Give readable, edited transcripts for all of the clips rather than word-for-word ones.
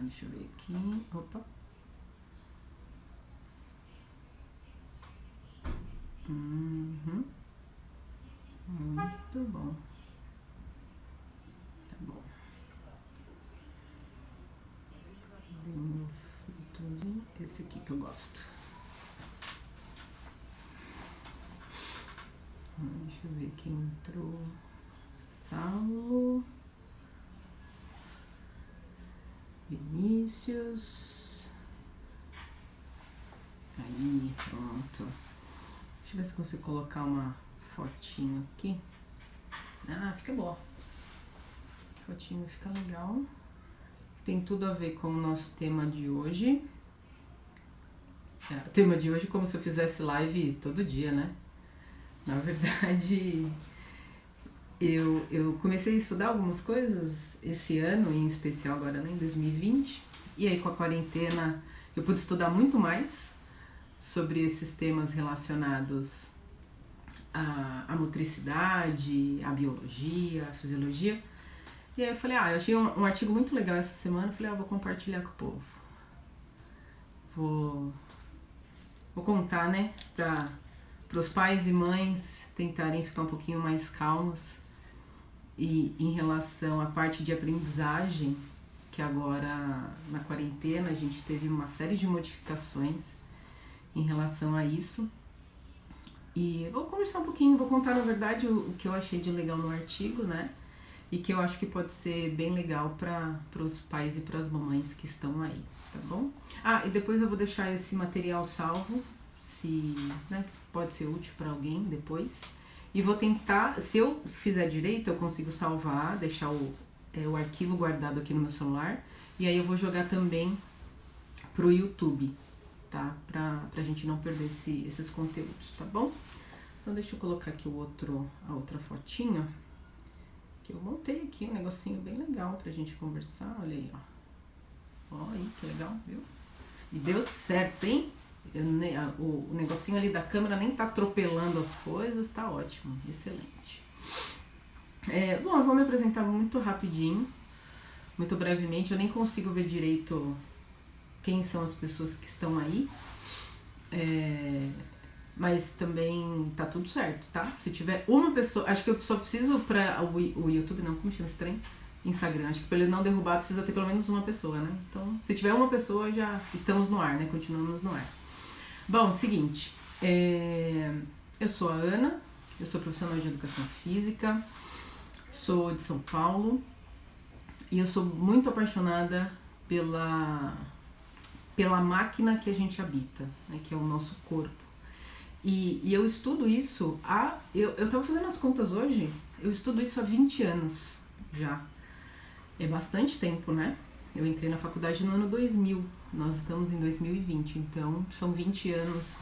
Deixa eu ver aqui. Opa. Muito bom. Tá bom. Cadê o meu filtro ali? Esse aqui que eu gosto. Deixa eu ver quem entrou. Saulo. Vinícius. Aí, pronto. Deixa eu ver se eu consigo colocar uma fotinho aqui. Fica bom. Fotinho fica legal. Tem tudo a ver com o nosso tema de hoje. O tema de hoje é como se eu fizesse live todo dia, né? Na verdade, eu comecei a estudar algumas coisas esse ano, em especial agora, né, em 2020. E aí com a quarentena eu pude estudar muito mais sobre esses temas relacionados à motricidade, à biologia, à fisiologia. E aí eu falei, eu achei um artigo muito legal essa semana, falei, vou compartilhar com o povo. Vou contar, né, para os pais e mães tentarem ficar um pouquinho mais calmos e em relação à parte de aprendizagem, que agora na quarentena a gente teve uma série de modificações em relação a isso. E vou conversar um pouquinho, vou contar na verdade o que eu achei de legal no artigo, né? E que eu acho que pode ser bem legal para os pais e para as mamães que estão aí, tá bom? E depois eu vou deixar esse material salvo, se, né, pode ser útil para alguém depois. E vou tentar, se eu fizer direito, eu consigo salvar, deixar o arquivo guardado aqui no meu celular. E aí eu vou jogar também pro YouTube, tá? Pra gente não perder esses conteúdos, tá bom? Então deixa eu colocar aqui a outra fotinha. Que eu montei aqui um negocinho bem legal pra gente conversar. Olha aí, ó. Ó aí, que legal, viu? E deu certo, hein? O negocinho ali da câmera nem tá atropelando as coisas, tá ótimo, excelente. Bom, eu vou me apresentar muito rapidinho, muito brevemente. Eu nem consigo ver direito quem são as pessoas que estão aí, mas também tá tudo certo, tá? Se tiver uma pessoa, acho que eu só preciso pra o YouTube, não, como chama esse trem? Instagram, acho que pra ele não derrubar precisa ter pelo menos uma pessoa, né? Então, se tiver uma pessoa, já estamos no ar, né? Continuamos no ar. Bom, seguinte, eu sou a Ana, eu sou profissional de educação física, sou de São Paulo e eu sou muito apaixonada pela máquina que a gente habita, né, que é o nosso corpo. E eu estudo isso eu tava fazendo as contas hoje, eu estudo isso há 20 anos já. É bastante tempo, né? Eu entrei na faculdade no ano 2000, nós estamos em 2020, então são 20 anos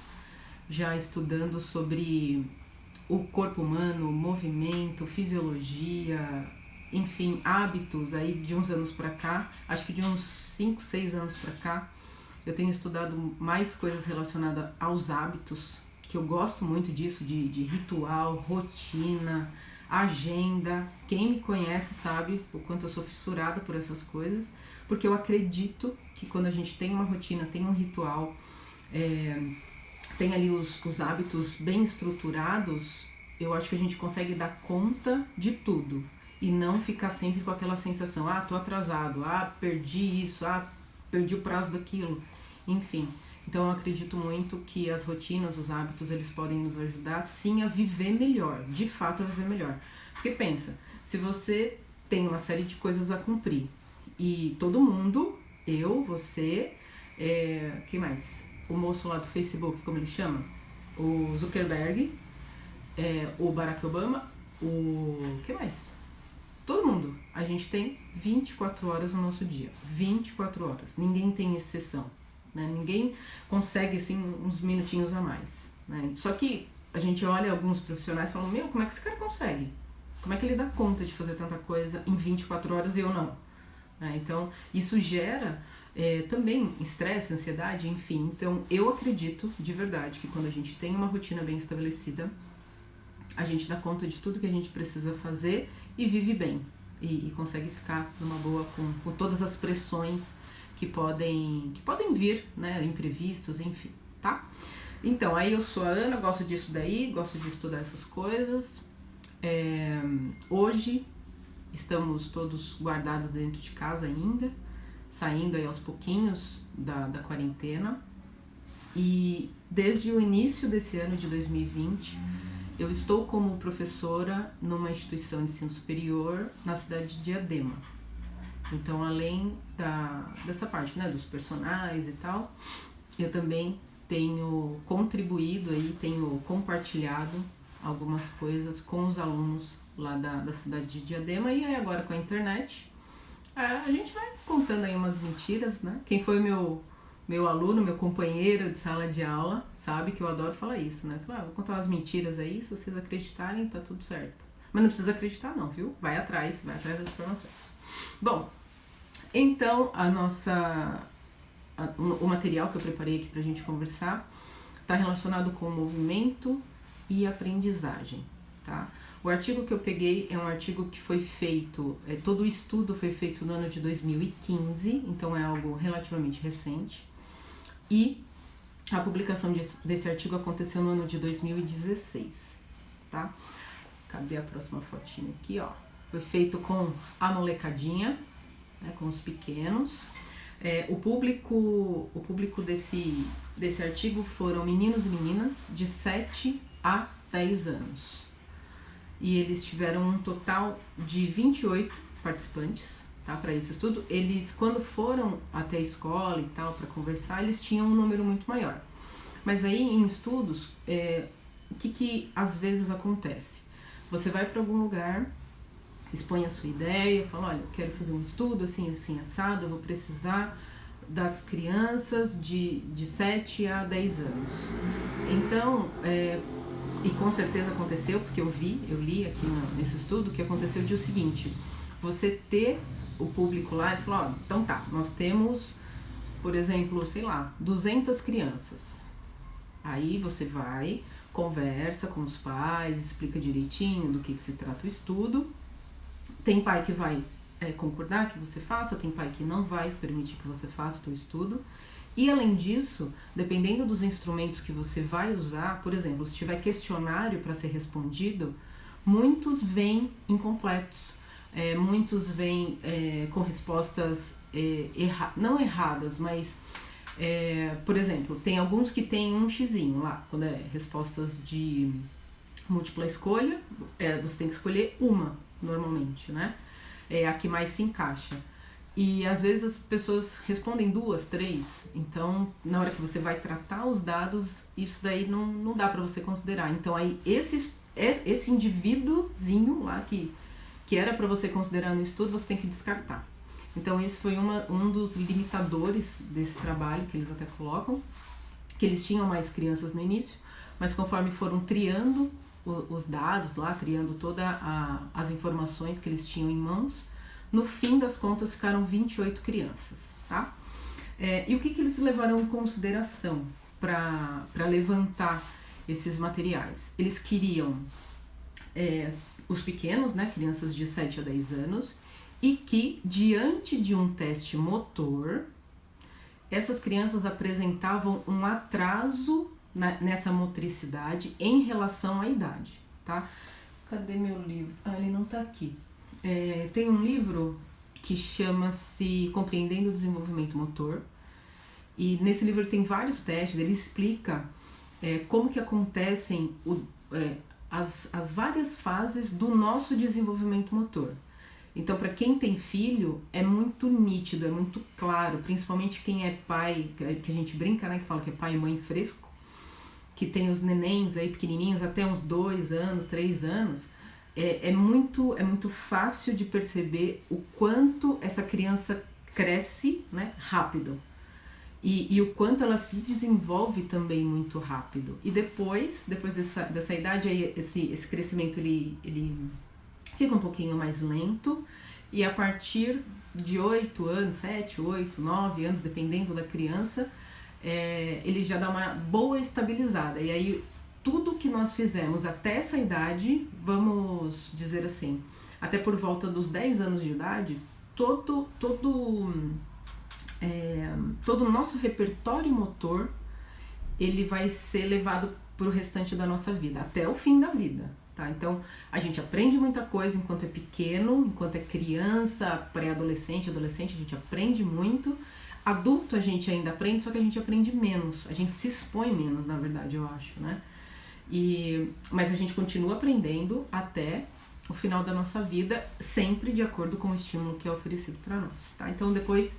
já estudando sobre o corpo humano, movimento, fisiologia, enfim, hábitos. Aí de uns anos pra cá, acho que de uns 5, 6 anos pra cá, eu tenho estudado mais coisas relacionadas aos hábitos, que eu gosto muito disso, de ritual, rotina, agenda. Quem me conhece sabe o quanto eu sou fissurada por essas coisas, porque eu acredito que quando a gente tem uma rotina, tem um ritual, tem ali os hábitos bem estruturados, eu acho que a gente consegue dar conta de tudo e não ficar sempre com aquela sensação, tô atrasado, perdi isso, perdi o prazo daquilo, enfim. Então eu acredito muito que as rotinas, os hábitos, eles podem nos ajudar sim a viver melhor, de fato a viver melhor. Porque pensa, se você tem uma série de coisas a cumprir e todo mundo, eu, você, quem mais? O moço lá do Facebook, como ele chama? O Zuckerberg, o Barack Obama, que mais? Todo mundo. A gente tem 24 horas no nosso dia. 24 horas. Ninguém tem exceção. Né? Ninguém consegue, assim, uns minutinhos a mais. Né? Só que a gente olha alguns profissionais e fala, como é que esse cara consegue? Como é que ele dá conta de fazer tanta coisa em 24 horas e eu não? Né? Então, isso gera também estresse, ansiedade, enfim. Então, eu acredito de verdade que quando a gente tem uma rotina bem estabelecida, a gente dá conta de tudo que a gente precisa fazer e vive bem. E consegue ficar numa boa com todas as pressões que podem vir, né, imprevistos, enfim, tá? Então, aí eu sou a Ana, gosto disso daí, gosto de estudar essas coisas. Hoje estamos todos guardados dentro de casa ainda, saindo aí aos pouquinhos da quarentena. E desde o início desse ano de 2020, eu estou como professora numa instituição de ensino superior na cidade de Diadema. Então, além dessa parte, né, dos personagens e tal, eu também tenho contribuído aí, tenho compartilhado algumas coisas com os alunos lá da cidade de Diadema. E aí agora com a internet, a gente vai contando aí umas mentiras, né? Quem foi meu aluno, meu companheiro de sala de aula, sabe que eu adoro falar isso, né? Falar, vou contar umas mentiras aí, se vocês acreditarem, tá tudo certo. Mas não precisa acreditar não, viu? Vai atrás das informações. Bom, então o material que eu preparei aqui pra gente conversar tá relacionado com movimento e aprendizagem, tá? O artigo que eu peguei é um artigo que foi feito, todo o estudo foi feito no ano de 2015, então é algo relativamente recente. E a publicação desse artigo aconteceu no ano de 2016, tá? Cadê a próxima fotinha aqui, ó? Foi feito com a molecadinha, né, com os pequenos. O público desse artigo foram meninos e meninas de 7 a 10 anos. E eles tiveram um total de 28 participantes, tá, para esse estudo. Eles, quando foram até a escola e tal, para conversar, eles tinham um número muito maior. Mas aí, em estudos, o que às vezes acontece? Você vai para algum lugar, expõe a sua ideia, fala, olha, eu quero fazer um estudo assim, assim, assado, eu vou precisar das crianças de 7 a 10 anos. Então, e com certeza aconteceu, porque eu li aqui nesse estudo, que aconteceu de o seguinte, você ter o público lá e falar, ó, então tá, nós temos, por exemplo, sei lá, 200 crianças. Aí você vai, conversa com os pais, explica direitinho do que se trata o estudo. Tem pai que vai concordar que você faça, tem pai que não vai permitir que você faça o teu estudo. E além disso, dependendo dos instrumentos que você vai usar, por exemplo, se tiver questionário para ser respondido, muitos vêm incompletos, muitos vêm com respostas não erradas, mas, por exemplo, tem alguns que tem um xizinho lá, quando é respostas de múltipla escolha, você tem que escolher uma, normalmente, né? É a que mais se encaixa. E às vezes as pessoas respondem 2, 3, então na hora que você vai tratar os dados, isso daí não dá para você considerar. Então aí esse indivíduozinho lá que era para você considerar no estudo, você tem que descartar. Então esse foi um dos limitadores desse trabalho que eles até colocam, que eles tinham mais crianças no início, mas conforme foram triando os dados lá, triando todas as informações que eles tinham em mãos, no fim das contas ficaram 28 crianças, tá? E o que eles levaram em consideração para levantar esses materiais? Eles queriam os pequenos, né, crianças de 7 a 10 anos, e que diante de um teste motor, essas crianças apresentavam um atraso nessa motricidade em relação à idade, tá? Cadê meu livro? Ele não tá aqui. Tem um livro que chama-se Compreendendo o Desenvolvimento Motor, e nesse livro tem vários testes, ele explica como que acontecem as várias fases do nosso desenvolvimento motor. Então, para quem tem filho, é muito nítido, é muito claro, principalmente quem é pai, que a gente brinca, né, que fala que é pai e mãe fresco, que tem os nenéns aí pequenininhos até uns 2 anos, 3 anos, é muito fácil de perceber o quanto essa criança cresce, né, rápido. E o quanto ela se desenvolve também muito rápido. E depois dessa idade, aí, esse crescimento ele fica um pouquinho mais lento. E a partir de 8 anos, 7, 8, 9 anos, dependendo da criança, ele já dá uma boa estabilizada. E aí tudo que nós fizemos até essa idade, vamos dizer assim, até por volta dos 10 anos de idade, todo o nosso repertório motor, ele vai ser levado para o restante da nossa vida, até o fim da vida, tá? Então, a gente aprende muita coisa enquanto é pequeno, enquanto é criança, pré-adolescente, adolescente, a gente aprende muito. Adulto a gente ainda aprende, só que a gente aprende menos, a gente se expõe menos, na verdade, eu acho, né? Mas a gente continua aprendendo até o final da nossa vida, sempre de acordo com o estímulo que é oferecido para nós, tá? Então, depois,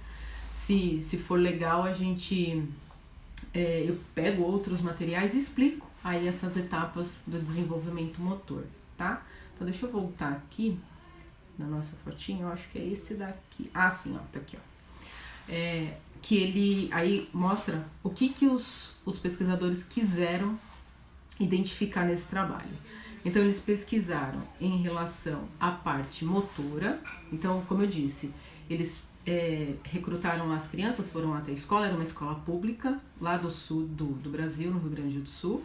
se for legal, a gente... eu pego outros materiais e explico aí essas etapas do desenvolvimento motor, tá? Então deixa eu voltar aqui na nossa fotinha, eu acho que é esse daqui. Ah, sim, ó, tá aqui, ó. Que ele aí mostra o que os pesquisadores quiseram identificar nesse trabalho. Então eles pesquisaram em relação à parte motora. Então, como eu disse, eles recrutaram as crianças, foram até a escola, era uma escola pública lá do sul do Brasil, no Rio Grande do Sul,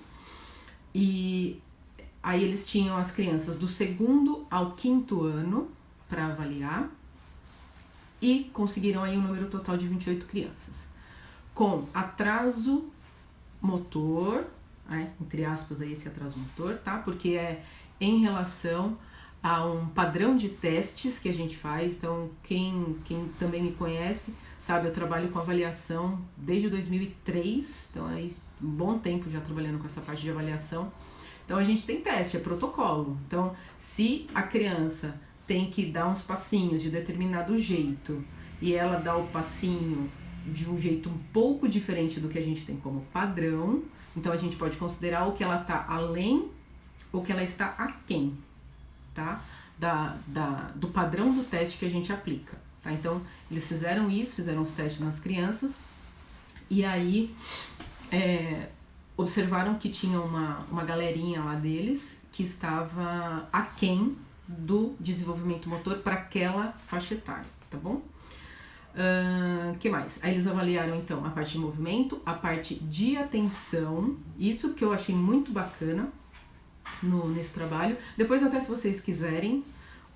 e aí eles tinham as crianças do 2º ao 5º ano para avaliar e conseguiram aí um número total de 28 crianças com atraso motor, entre aspas aí esse atraso motor, tá? Porque é em relação a um padrão de testes que a gente faz. Então, quem também me conhece sabe, eu trabalho com avaliação desde 2003, então é um bom tempo já trabalhando com essa parte de avaliação. Então, a gente tem teste, é protocolo. Então, se a criança tem que dar uns passinhos de determinado jeito e ela dá o passinho de um jeito um pouco diferente do que a gente tem como padrão, então a gente pode considerar o que ela está além ou que ela está aquém, tá? Do padrão do teste que a gente aplica, tá? Então, eles fizeram isso, fizeram os testes nas crianças e aí observaram que tinha uma galerinha lá deles que estava aquém do desenvolvimento motor para aquela faixa etária, tá bom? Que mais? Aí eles avaliaram então a parte de movimento, a parte de atenção, isso que eu achei muito bacana nesse trabalho. Depois, até se vocês quiserem,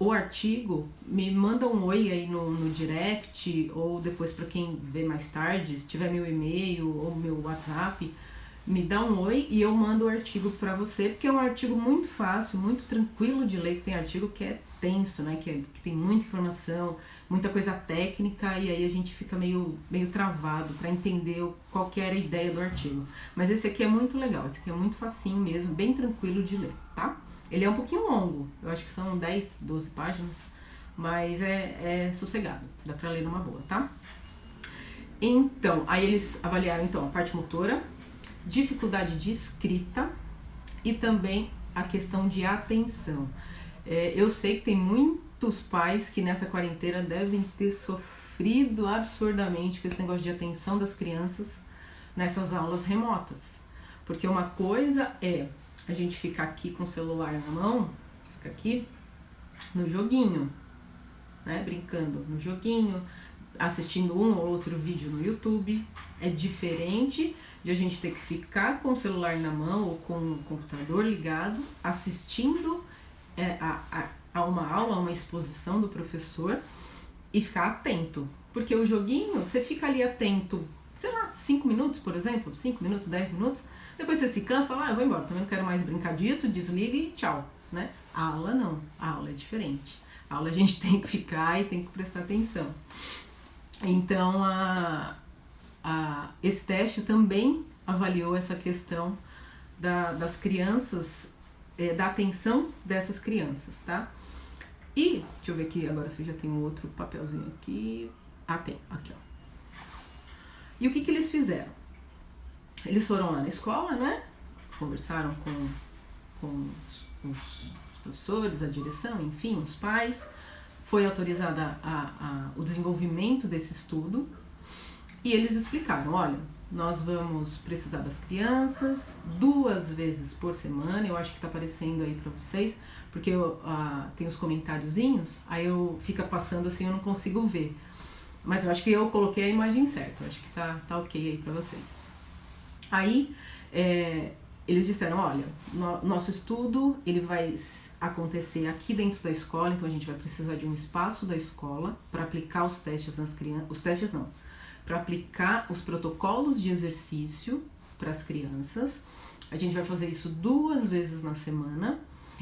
o artigo, me manda um oi aí no direct, ou depois para quem vê mais tarde, se tiver meu e-mail ou meu WhatsApp, me dá um oi e eu mando o artigo para você, porque é um artigo muito fácil, muito tranquilo de ler, que tem artigo que é tenso, né, que tem muita informação, muita coisa técnica, e aí a gente fica meio travado para entender qual que era a ideia do artigo. Mas esse aqui é muito legal, esse aqui é muito facinho mesmo, bem tranquilo de ler, tá? Ele é um pouquinho longo, eu acho que são 10, 12 páginas, mas é sossegado, dá pra ler numa boa, tá? Então, aí eles avaliaram então a parte motora, dificuldade de escrita e também a questão de atenção. Eu sei que tem muitos pais que nessa quarentena devem ter sofrido absurdamente com esse negócio de atenção das crianças nessas aulas remotas. Porque uma coisa é a gente ficar aqui com o celular na mão, fica aqui no joguinho, né, brincando no joguinho, assistindo um ou outro vídeo no YouTube. É diferente de a gente ter que ficar com o celular na mão ou com o computador ligado, assistindo a uma aula, a uma exposição do professor e ficar atento. Porque o joguinho, você fica ali atento, sei lá, 5 minutos, por exemplo, 5 minutos, 10 minutos, depois você se cansa e fala, eu vou embora, também não quero mais brincar disso, desliga e tchau, né? A aula não, a aula é diferente. A aula a gente tem que ficar e tem que prestar atenção. Então, esse teste também avaliou essa questão das crianças, da atenção dessas crianças, tá? E, deixa eu ver aqui agora se eu já tenho outro papelzinho aqui. Tem, aqui, ó. E o que eles fizeram? Eles foram lá na escola, né? Conversaram com os professores, a direção, enfim, os pais. Foi autorizada o desenvolvimento desse estudo e eles explicaram, olha, nós vamos precisar das crianças 2 vezes por semana, eu acho que tá aparecendo aí para vocês, porque tem os comentáriozinhos, aí fica passando assim, eu não consigo ver, mas eu acho que eu coloquei a imagem certa, eu acho que tá ok aí para vocês. Aí, eles disseram, olha, nosso estudo ele vai acontecer aqui dentro da escola, então a gente vai precisar de um espaço da escola para aplicar os testes nas crianças, os testes não, para aplicar os protocolos de exercício para as crianças. A gente vai fazer isso 2 vezes na semana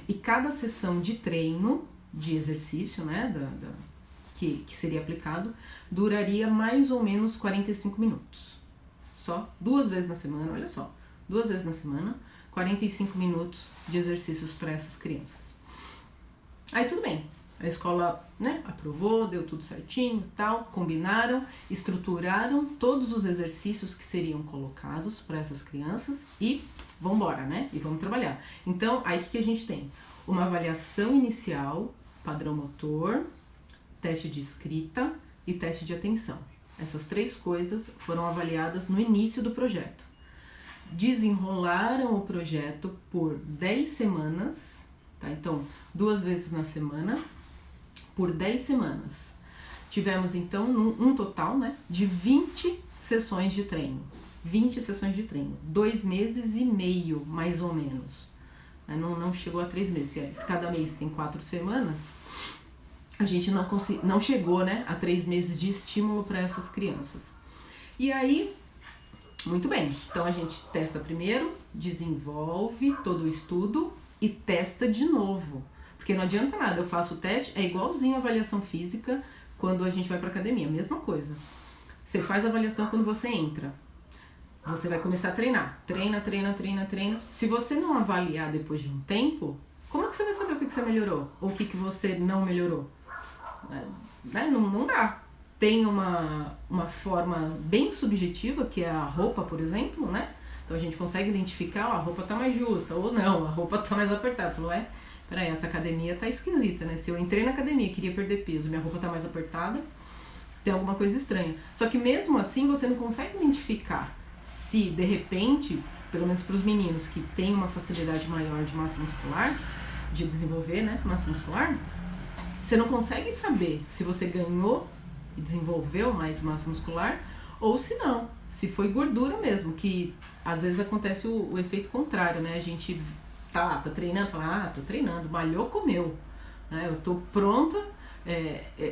e cada sessão de treino de exercício, né, que seria aplicado, duraria mais ou menos 45 minutos. Só 2 vezes na semana, olha só. 2 vezes na semana, 45 minutos de exercícios para essas crianças. Aí tudo bem, a escola, né, aprovou, deu tudo certinho, tal, combinaram, estruturaram todos os exercícios que seriam colocados para essas crianças e vamos embora, né? E vamos trabalhar. Então, aí o que a gente tem? Uma avaliação inicial, padrão motor, teste de escrita e teste de atenção. Essas 3 coisas foram avaliadas no início do projeto. Desenrolaram o projeto por 10 semanas, tá? Então, 2 vezes na semana, por 10 semanas. Tivemos, então, um total, né, de 20 sessões de treino. 20 sessões de treino. 2 meses e meio, mais ou menos. Não chegou a 3 meses. Se cada mês tem 4 semanas, a gente não chegou, né, a 3 meses de estímulo para essas crianças. E aí, muito bem, então a gente testa primeiro, desenvolve todo o estudo e testa de novo. Porque não adianta nada, eu faço o teste, é igualzinho a avaliação física quando a gente vai para academia, mesma coisa. Você faz a avaliação quando você entra. Você vai começar a treinar. Treina. Se você não avaliar depois de um tempo, como é que você vai saber o que você melhorou? Ou o que você não melhorou? Não dá. Tem uma forma bem subjetiva, que é a roupa, por exemplo, né? Então a gente consegue identificar, ó, a roupa tá mais justa, ou não, a roupa tá mais apertada. Falou, peraí, essa academia tá esquisita, né? Se eu entrei na academia e queria perder peso, minha roupa tá mais apertada, tem alguma coisa estranha. Só que mesmo assim você não consegue identificar se, de repente, pelo menos para os meninos que têm uma facilidade maior de massa muscular, de desenvolver, né, massa muscular, você não consegue saber se você ganhou e desenvolveu mais massa muscular, ou se não, se foi gordura mesmo, que às vezes acontece o efeito contrário, né? A gente tá treinando, fala, tô treinando, malhou, comeu, né? Eu tô pronta,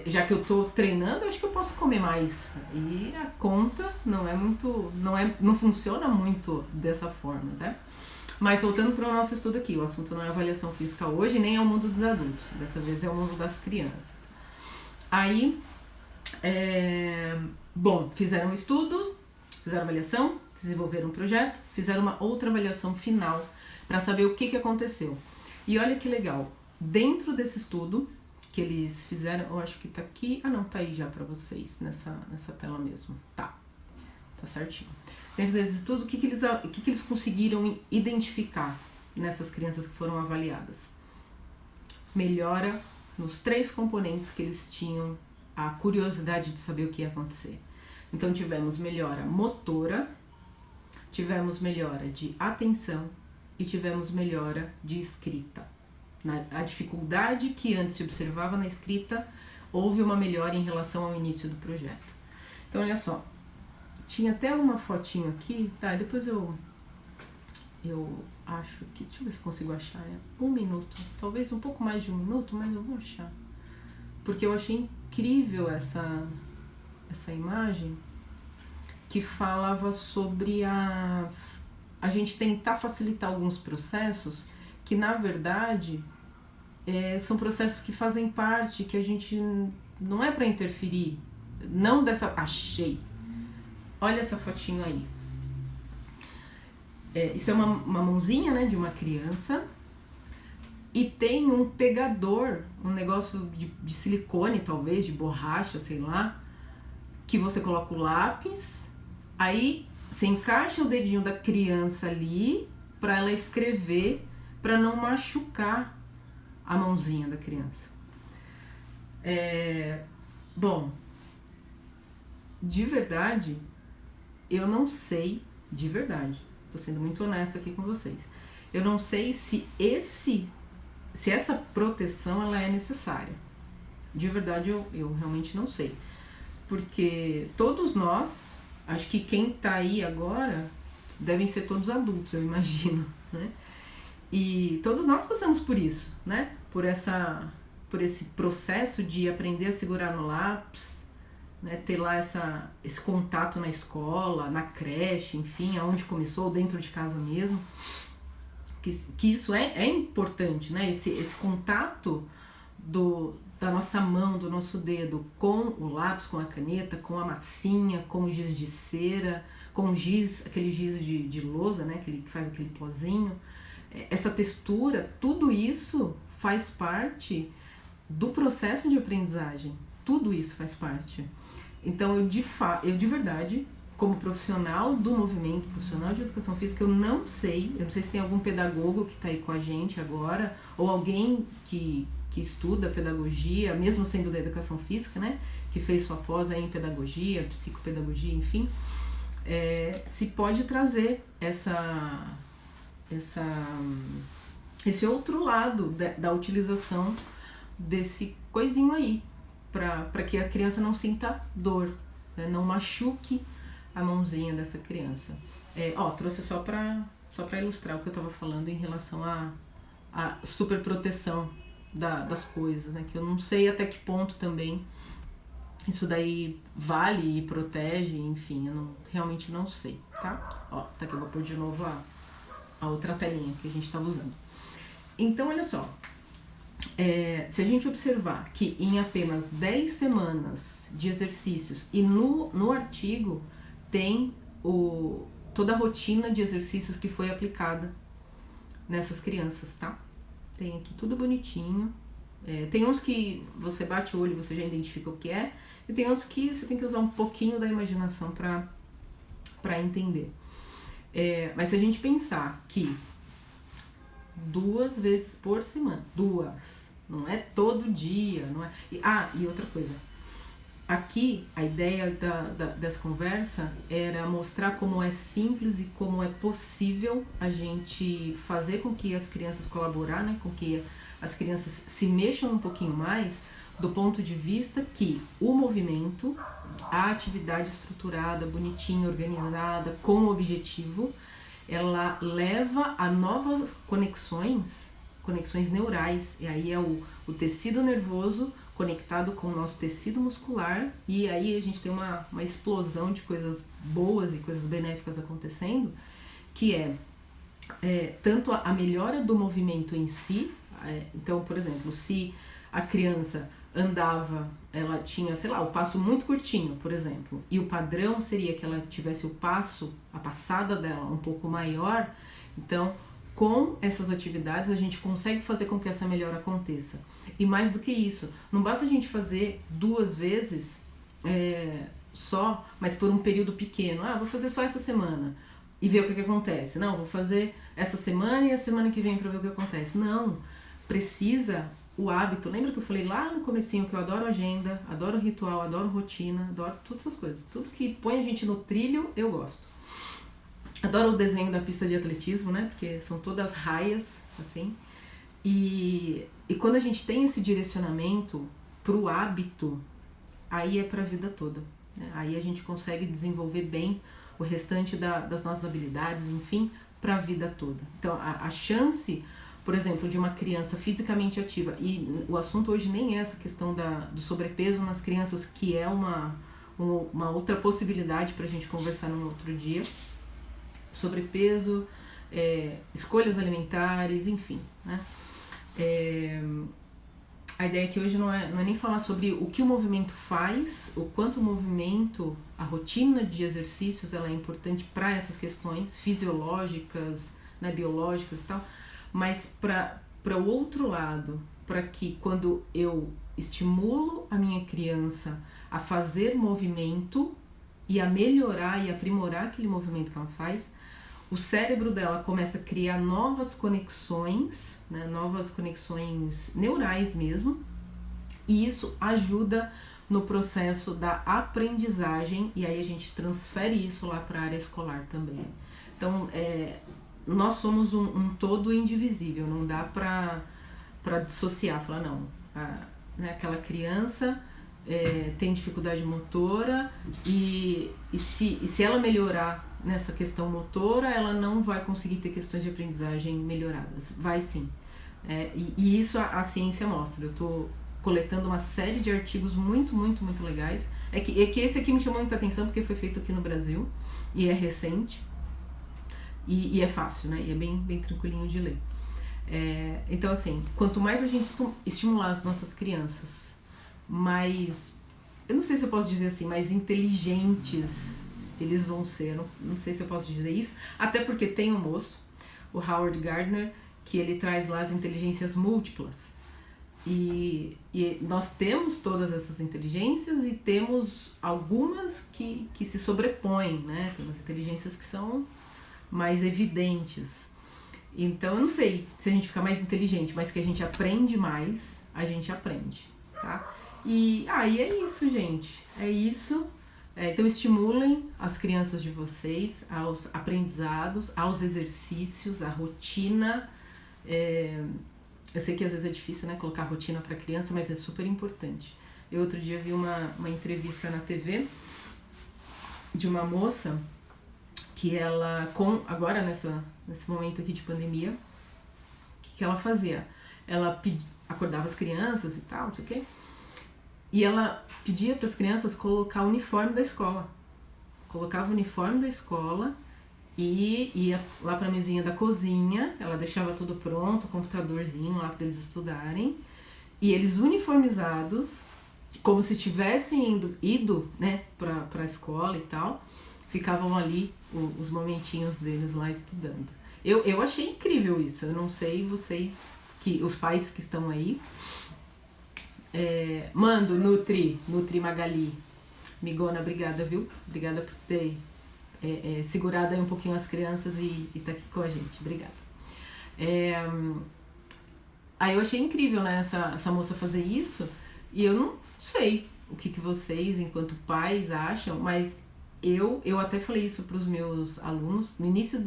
já que eu tô treinando, eu acho que eu posso comer mais. E a conta não funciona muito dessa forma, né? Mas voltando para o nosso estudo aqui, o assunto não é avaliação física hoje, nem é o mundo dos adultos, dessa vez é o mundo das crianças. Aí, fizeram um estudo, fizeram avaliação, desenvolveram um projeto, fizeram uma outra avaliação final para saber o que aconteceu. E olha que legal, dentro desse estudo que eles fizeram, eu acho que tá aqui, tá aí já para vocês, nessa tela mesmo, tá certinho. Dentro desse estudo, o que eles conseguiram identificar nessas crianças que foram avaliadas? Melhora nos 3 componentes que eles tinham a curiosidade de saber o que ia acontecer. Então tivemos melhora motora, tivemos melhora de atenção e tivemos melhora de escrita. A dificuldade que antes se observava na escrita, houve uma melhora em relação ao início do projeto. Então olha só, tinha até uma fotinho aqui, tá? Depois eu acho que, deixa eu ver se consigo achar, 1 minuto, talvez um pouco mais de 1 minuto, mas eu vou achar. Porque eu achei incrível essa imagem que falava sobre a gente tentar facilitar alguns processos que, na verdade, são processos que fazem parte, que a gente não é para interferir, não dessa... Achei! Olha essa fotinho aí. Isso é uma mãozinha, né, de uma criança e tem um pegador, um negócio de silicone, talvez, de borracha, sei lá, que você coloca o lápis, aí você encaixa o dedinho da criança ali para ela escrever, para não machucar a mãozinha da criança. Bom, de verdade, eu não sei, de verdade, tô sendo muito honesta aqui com vocês, eu não sei se essa proteção ela é necessária. De verdade, eu realmente não sei. Porque todos nós, acho que quem tá aí agora, devem ser todos adultos, eu imagino. né? E todos nós passamos por isso, né? Por esse processo de aprender a segurar no lápis, né? Ter lá esse contato na escola, na creche, enfim, aonde começou, dentro de casa mesmo. Que isso é importante, né? Esse contato da nossa mão, do nosso dedo com o lápis, com a caneta, com a massinha, com o giz de cera, com o giz, aquele giz de lousa, né? Aquele que faz aquele pozinho. Essa textura, tudo isso faz parte do processo de aprendizagem. Tudo isso faz parte. Então, eu de verdade, como profissional do movimento, profissional de educação física, eu não sei se tem algum pedagogo que está aí com a gente agora, ou alguém que estuda pedagogia, mesmo sendo da educação física, né, que fez sua pós aí em pedagogia, psicopedagogia, enfim, se pode trazer esse outro lado da utilização desse coisinho aí, para que a criança não sinta dor, né, não machuque a mãozinha dessa criança. Trouxe só para ilustrar o que eu estava falando em relação à superproteção das coisas, né? Que eu não sei até que ponto também isso daí vale e protege, enfim, eu realmente não sei, tá? Tá aqui, eu vou pôr de novo a outra telinha que a gente estava usando. Então, olha só, se a gente observar que em apenas 10 semanas de exercícios, e no artigo tem toda a rotina de exercícios que foi aplicada nessas crianças, tá? Tem aqui tudo bonitinho. Tem uns que você bate o olho e você já identifica o que é, e tem outros que você tem que usar um pouquinho da imaginação para entender. Mas se a gente pensar que 2 vezes por semana, não é todo dia, não é... E outra coisa, aqui a ideia dessa conversa era mostrar como é simples e como é possível a gente fazer com que as crianças colaborar, né, com que as crianças se mexam um pouquinho mais, do ponto de vista que o movimento, a atividade estruturada, bonitinha, organizada, com objetivo, ela leva a novas conexões neurais, e aí é o tecido nervoso conectado com o nosso tecido muscular, e aí a gente tem uma explosão de coisas boas e coisas benéficas acontecendo, que tanto a melhora do movimento em si. Então, por exemplo, se a criança andava, ela tinha, sei lá, o passo muito curtinho, por exemplo, e o padrão seria que ela tivesse a passada dela um pouco maior, então com essas atividades a gente consegue fazer com que essa melhora aconteça. E mais do que isso, não basta a gente fazer 2 vezes só, mas por um período pequeno. Vou fazer só essa semana e ver o que acontece. Não, vou fazer essa semana e a semana que vem para ver o que acontece. Não, precisa o hábito. Lembra que eu falei lá no comecinho que eu adoro agenda, adoro ritual, adoro rotina, adoro todas essas coisas. Tudo que põe a gente no trilho, eu gosto. Adoro o desenho da pista de atletismo, né? Porque são todas raias, assim. E quando a gente tem esse direcionamento pro hábito, aí é pra vida toda, né? Aí a gente consegue desenvolver bem o restante das nossas habilidades, enfim, pra vida toda. Então, a chance, por exemplo, de uma criança fisicamente ativa, e o assunto hoje nem é essa questão do sobrepeso nas crianças, que é uma outra possibilidade pra gente conversar num outro dia. Sobrepeso, escolhas alimentares, enfim, né? A ideia aqui hoje não é nem falar sobre o que o movimento faz, o quanto o movimento, a rotina de exercícios, ela é importante para essas questões fisiológicas, né, biológicas e tal, mas para o outro lado, para que quando eu estimulo a minha criança a fazer movimento e a melhorar e aprimorar aquele movimento que ela faz, o cérebro dela começa a criar novas conexões, né, novas conexões neurais mesmo, e isso ajuda no processo da aprendizagem, e aí a gente transfere isso lá para a área escolar também. Então, nós somos um todo indivisível, não dá para dissociar, falar não, né, aquela criança tem dificuldade motora e se ela melhorar nessa questão motora, ela não vai conseguir ter questões de aprendizagem melhoradas. Vai sim. E isso a ciência mostra. Eu estou coletando uma série de artigos muito, muito, muito legais. É que esse aqui me chamou muita atenção porque foi feito aqui no Brasil e é recente e é fácil, né? E é bem, bem tranquilinho de ler. Então, assim, quanto mais a gente estimular as nossas crianças, mais, eu não sei se eu posso dizer assim, mais inteligentes eles vão ser. Não sei se eu posso dizer isso, até porque tem um moço, o Howard Gardner, que ele traz lá as inteligências múltiplas. E nós temos todas essas inteligências e temos algumas que se sobrepõem, né? Tem umas inteligências que são mais evidentes. Então, eu não sei se a gente fica mais inteligente, mas que a gente aprende mais, a gente aprende, tá? E é isso, gente. É isso. Então, estimulem as crianças de vocês aos aprendizados, aos exercícios, à rotina. Eu sei que às vezes é difícil, né, colocar rotina para criança, mas é super importante. Eu outro dia vi uma entrevista na TV de uma moça que ela, agora nesse momento aqui de pandemia, o que ela fazia? Ela acordava as crianças e tal, não sei o quê, e ela pedia para as crianças colocar o uniforme da escola. Colocava o uniforme da escola e ia lá para a mesinha da cozinha, ela deixava tudo pronto, computadorzinho lá para eles estudarem, e eles uniformizados, como se tivessem ido, né, para a escola e tal, ficavam ali os momentinhos deles lá estudando. Eu achei incrível isso. Eu não sei vocês, os pais que estão aí. Mando, Nutri Magali. Migona, obrigada, viu? Obrigada por ter segurado aí um pouquinho as crianças e tá aqui com a gente. Obrigada. Aí eu achei incrível, né, essa moça fazer isso. E eu não sei o que vocês, enquanto pais, acham, mas eu até falei isso para os meus alunos no início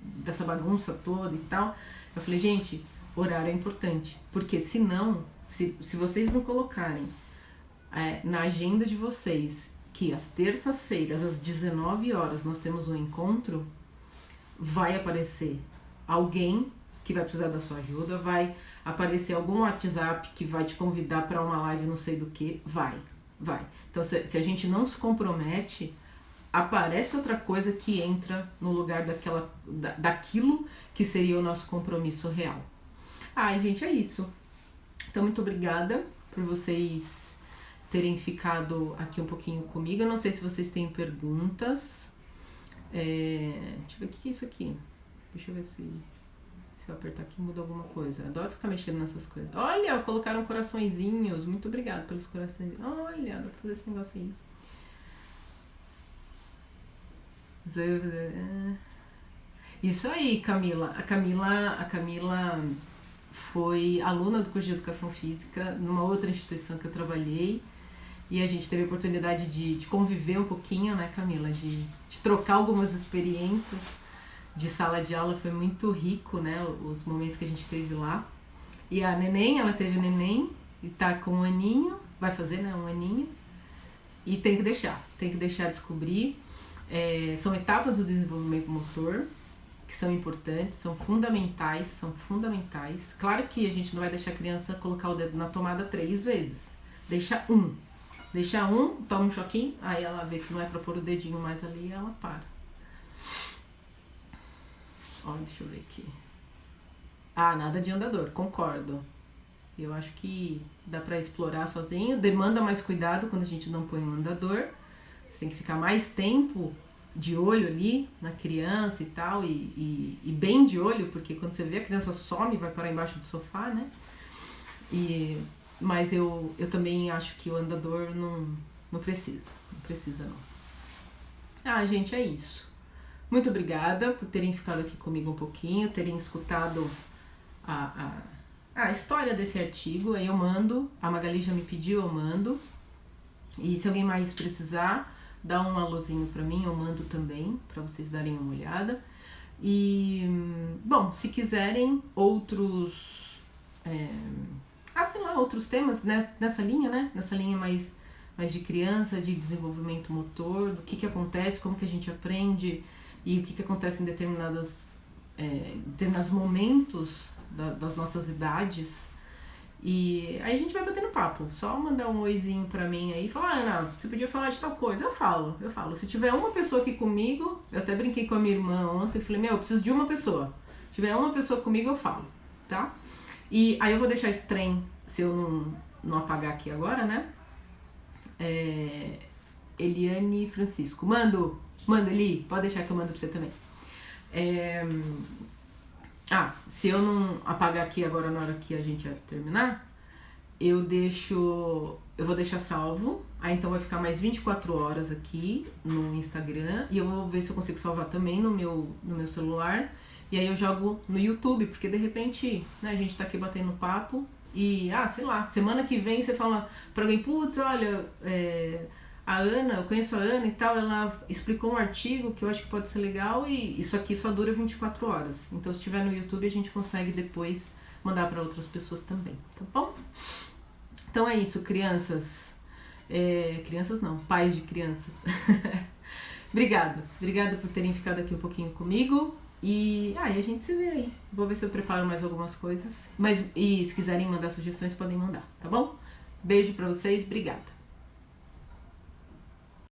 dessa bagunça toda e tal. Eu falei, gente, horário é importante, porque senão, se vocês não colocarem na agenda de vocês que às terças-feiras, às 19 horas, nós temos um encontro, vai aparecer alguém que vai precisar da sua ajuda, vai aparecer algum WhatsApp que vai te convidar para uma live não sei do que, vai. Então, se a gente não se compromete, aparece outra coisa que entra no lugar daquilo que seria o nosso compromisso real. Gente, é isso. Então, muito obrigada por vocês terem ficado aqui um pouquinho comigo. Eu não sei se vocês têm perguntas. Deixa eu ver o que é isso aqui. Deixa eu ver se eu apertar aqui muda alguma coisa. Adoro ficar mexendo nessas coisas. Olha, colocaram coraçõezinhos. Muito obrigada pelos corações. Olha, dá pra fazer esse negócio aí. Isso aí, Camila. A Camila foi aluna do curso de Educação Física numa outra instituição que eu trabalhei e a gente teve a oportunidade de conviver um pouquinho, né, Camila? De trocar algumas experiências de sala de aula. Foi muito rico, né, os momentos que a gente teve lá. E a neném, ela teve neném e tá com 1 aninho, vai fazer, né, 1 aninho. E tem que deixar descobrir. São etapas do desenvolvimento motor que são importantes, são fundamentais. Claro que a gente não vai deixar a criança colocar o dedo na tomada 3 vezes. Deixa um, toma um choquinho, aí ela vê que não é pra pôr o dedinho mais ali e ela para. Deixa eu ver aqui. Nada de andador, concordo. Eu acho que dá pra explorar sozinho, demanda mais cuidado quando a gente não põe um andador. Você tem que ficar mais tempo de olho ali na criança e tal, e bem de olho, porque quando você vê a criança some e vai parar embaixo do sofá, né? Mas eu também acho que o andador não precisa não. Gente, é isso. Muito obrigada por terem ficado aqui comigo um pouquinho, terem escutado a história desse artigo. Aí eu mando, a Magali já me pediu, eu mando. E se alguém mais precisar, dá um alôzinho pra mim, eu mando também, pra vocês darem uma olhada. E, bom, se quiserem outros, outros temas nessa linha, né? Nessa linha mais mas de criança, de desenvolvimento motor, do que acontece, como que a gente aprende e o que acontece em determinados momentos das nossas idades. E aí a gente vai batendo papo, só mandar um oizinho pra mim aí e falar, Ana, você podia falar de tal coisa? Eu falo. Se tiver uma pessoa aqui comigo, eu até brinquei com a minha irmã ontem, e falei, eu preciso de uma pessoa. Se tiver uma pessoa comigo, eu falo, tá? E aí eu vou deixar esse trem, se eu não apagar aqui agora, né? Eliane Francisco. Manda, Eli, pode deixar que eu mando pra você também. Se eu não apagar aqui agora na hora que a gente terminar, eu vou deixar salvo, aí então vai ficar mais 24 horas aqui no Instagram, e eu vou ver se eu consigo salvar também no meu celular, e aí eu jogo no YouTube, porque de repente, né, a gente tá aqui batendo papo, e, sei lá, semana que vem você fala pra alguém, putz, olha, a Ana, eu conheço a Ana e tal, ela explicou um artigo que eu acho que pode ser legal e isso aqui só dura 24 horas. Então, se estiver no YouTube, a gente consegue depois mandar para outras pessoas também, tá bom? Então é isso, crianças. Crianças não, pais de crianças. Obrigada por terem ficado aqui um pouquinho comigo. E a gente se vê aí. Vou ver se eu preparo mais algumas coisas. E se quiserem mandar sugestões, podem mandar, tá bom? Beijo pra vocês, obrigada.